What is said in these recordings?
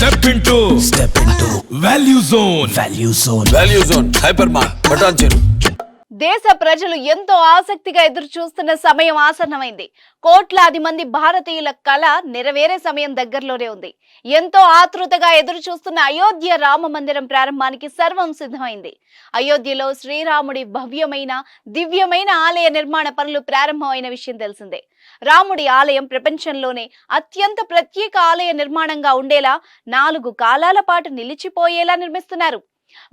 Step into Value Zone. Value Zone. Hypermart. బటాన్ చెరు. దేశ ప్రజలు ఎంతో ఆసక్తిగా ఎదురు చూస్తున్న సమయం ఆసన్నమైంది. కోట్లాది మంది భారతీయుల కళ నెరవేరే సమయం దగ్గరలోనే ఉంది. ఎంతో ఆతృతగా ఎదురు చూస్తున్న అయోధ్య రామ మందిరం ప్రారంభానికి సర్వం సిద్ధమైంది. అయోధ్యలో శ్రీరాముడి భవ్యమైన దివ్యమైన ఆలయ నిర్మాణ పనులు ప్రారంభమైన విషయం తెలిసిందే. రాముడి ఆలయం ప్రపంచంలోనే అత్యంత ప్రత్యేక ఆలయ నిర్మాణంగా ఉండేలా 4 కాలాల పాటు నిలిచిపోయేలా నిర్మిస్తున్నారు.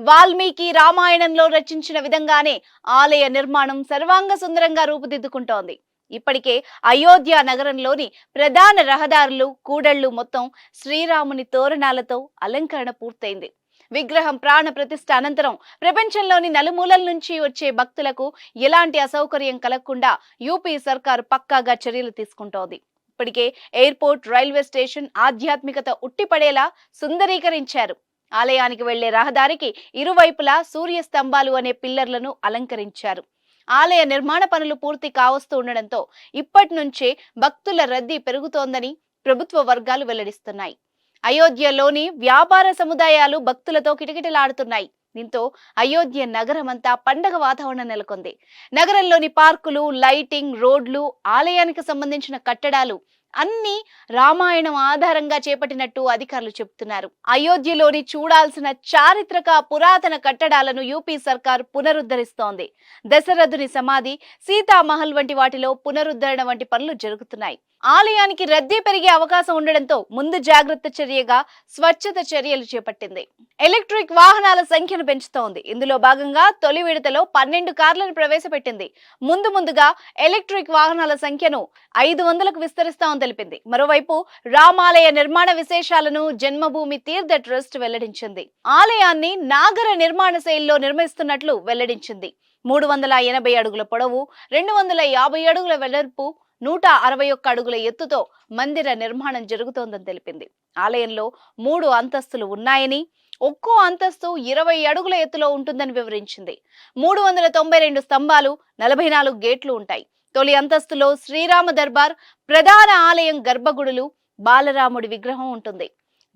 వాల్మీకి రామాయణంలో రచించిన విధంగానే ఆలయ నిర్మాణం సర్వాంగ సుందరంగా రూపుదిద్దుకుంటోంది. ఇప్పటికే అయోధ్య నగరంలోని ప్రధాన రహదారులు కూడళ్లు మొత్తం శ్రీరాముని తోరణాలతో అలంకరణ పూర్తయింది. విగ్రహం ప్రాణ ప్రతిష్ఠ అనంతరం ప్రపంచంలోని నలుమూలల నుంచి వచ్చే భక్తులకు ఎలాంటి అసౌకర్యం కలగకుండా యూపీ సర్కారు పక్కాగా చర్యలు తీసుకుంటోంది. ఇప్పటికే ఎయిర్పోర్ట్, రైల్వే స్టేషన్ ఆధ్యాత్మికత ఉట్టిపడేలా సుందరీకరించారు. ఆలయానికి వెళ్లే రహదారికి ఇరువైపులా సూర్య స్తంభాలు అనే పిల్లర్లను అలంకరించారు. ఆలయ నిర్మాణ పనులు పూర్తి కావస్తూ ఉండడంతో ఇప్పటి నుంచే భక్తుల రద్దీ పెరుగుతోందని ప్రభుత్వ వర్గాలు వెల్లడిస్తున్నాయి. అయోధ్యలోని వ్యాపార సముదాయాలు భక్తులతో కిటకిటలాడుతున్నాయి. దీంతో అయోధ్య నగరమంతా పండగ వాతావరణం నెలకొంది. నగరంలోని పార్కులు, లైటింగ్, రోడ్లు, ఆలయానికి సంబంధించిన కట్టడాలు అన్ని రామాయణం ఆధారంగా చేపట్టినట్టు అధికారులు చెబుతున్నారు. అయోధ్యలోని చూడాల్సిన చారిత్రక పురాతన కట్టడాలను యూపీ సర్కార్ పునరుద్ధరిస్తోంది. దశరథుని సమాధి, సీతామహల్ వంటి వాటిలో పునరుద్ధరణ వంటి పనులు జరుగుతున్నాయి. ఆలయానికి రద్దీ పెరిగే అవకాశం ఉండడంతో ముందు జాగ్రత్త చర్యగా స్వచ్ఛత చర్యలు చేపట్టింది. ఎలక్ట్రిక్ వాహనాల సంఖ్యను పెంచుతోంది. ఇందులో భాగంగా తొలి విడతలో 12 కార్లను ప్రవేశపెట్టింది. ముందుగా ఎలక్ట్రిక్ వాహనాల సంఖ్యను 500కు విస్తరిస్తామని తెలిపింది. మరోవైపు రామాలయ నిర్మాణ విశేషాలను జన్మభూమి తీర్థ ట్రస్ట్ వెల్లడించింది. ఆలయాన్ని నాగర నిర్మాణ శైలిలో నిర్మిస్తున్నట్లు వెల్లడించింది. 380 అడుగుల పొడవు, 250 అడుగుల వెడల్పు, 161 అడుగుల ఎత్తుతో మందిర నిర్మాణం జరుగుతోందని తెలిపింది. ఆలయంలో 3 అంతస్తులు ఉన్నాయని, ఒక్కో అంతస్తు 20 అడుగుల ఎత్తులో ఉంటుందని వివరించింది. 392 స్తంభాలు, 44 గేట్లు ఉంటాయి. తొలి అంతస్తులో శ్రీరామ దర్బార్, ప్రధాన ఆలయం గర్భగుడులు, బాలరాముడి విగ్రహం ఉంటుంది.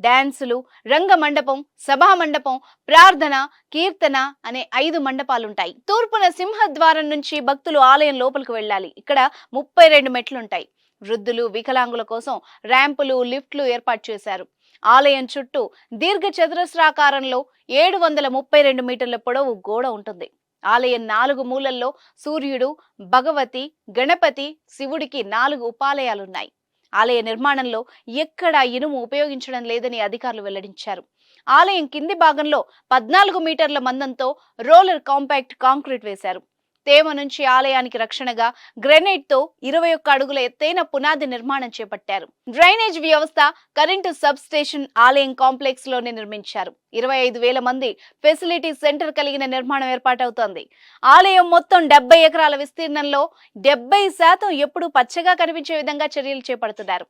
డాన్సులు, రంగ మండపం, సభా మండపం, ప్రార్థన, కీర్తన అనే 5 మండపాలుంటాయి. తూర్పున సింహద్వారం నుంచి భక్తులు ఆలయం లోపలికి వెళ్ళాలి. ఇక్కడ 32 మెట్లుంటాయి. వృద్ధులు, వికలాంగుల కోసం ర్యాంపులు, లిఫ్ట్లు ఏర్పాటు చేశారు. ఆలయం చుట్టూ దీర్ఘ చతురస్రాకారంలో 732 మీటర్ల పొడవు గోడ ఉంటుంది. ఆలయం 4 మూలల్లో సూర్యుడు, భగవతి, గణపతి, శివుడికి 4 ఉపాలయాలున్నాయి. ఆలయ నిర్మాణంలో ఎక్కడా ఇనుము ఉపయోగించడం లేదని అధికారులు వెల్లడించారు. ఆలయం కింది భాగంలో 14 మీటర్ల మందంతో రోలర్ కాంపాక్ట్ కాంక్రీట్ వేశారు. తేమ నుంచి ఆలయానికి రక్షణగా గ్రెనైట్ తో 21 అడుగుల ఎత్తైన పునాది నిర్మాణం చేపట్టారు. డ్రైనేజ్ వ్యవస్థ, కరెంటు సబ్ స్టేషన్ ఆలయం కాంప్లెక్స్ లోనే నిర్మించారు. 25,000 మంది ఫెసిలిటీ సెంటర్ కలిగిన నిర్మాణం ఏర్పాటవుతోంది. ఆలయం మొత్తం 70 ఎకరాల విస్తీర్ణంలో 70% ఎప్పుడు పచ్చగా కనిపించే విధంగా చర్యలు చేపడుతున్నారు.